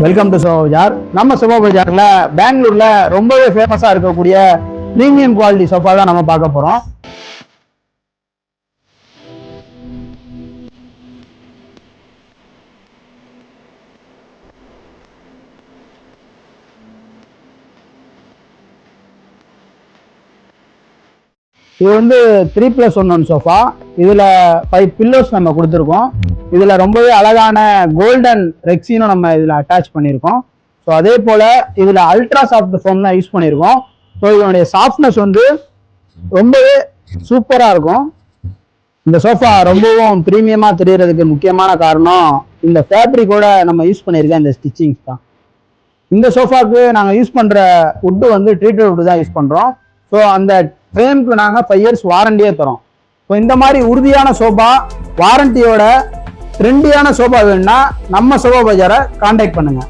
Welcome to sofa பஜார். நம்ம sofa பஜார்ல பெங்களூர்ல ரொம்பவே ஃபேமஸா இருக்கக்கூடிய பிரீமியம் குவாலிட்டி சோஃபா தான் நம்ம பார்க்க போறோம். இது வந்து 3+1 சோஃபா. இதுல 5 பில்லோஸ் நம்ம கொடுத்துருக்கோம். இதுல ரொம்பவே அழகான கோல்டன் ரெக்ஸினும் நம்ம இதுல அட்டாச் பண்ணியிருக்கோம். ஸோ அதே போல இதுல அல்ட்ரா சாஃப்ட் ஃபோம் தான் யூஸ் பண்ணியிருக்கோம். ஸோ இதனுடைய சாஃப்ட்னஸ் வந்து ரொம்பவே சூப்பரா இருக்கும். இந்த சோஃபா ரொம்பவும் பிரீமியமா தெரியறதுக்கு முக்கியமான காரணம் இந்த ஃபேப்ரிக்கோட நம்ம யூஸ் பண்ணியிருக்க இந்த ஸ்டிச்சிங்ஸ் தான். இந்த சோஃபாக்கு நாங்கள் யூஸ் பண்ற வுட்டு வந்து ட்ரீட்டட் வுட்டு தான் யூஸ் பண்றோம். ஸோ அந்த ஃப்ரேம்க்கு நாங்கள் 5 இயர்ஸ் வாரண்டியே தரோம். ஸோ இந்த மாதிரி உறுதியான சோஃபா வாரண்டியோட ட்ரெண்டியான சோஃபா வேணும்னா நம்ம சோபா பஜாரை கான்டாக்ட் பண்ணுங்க.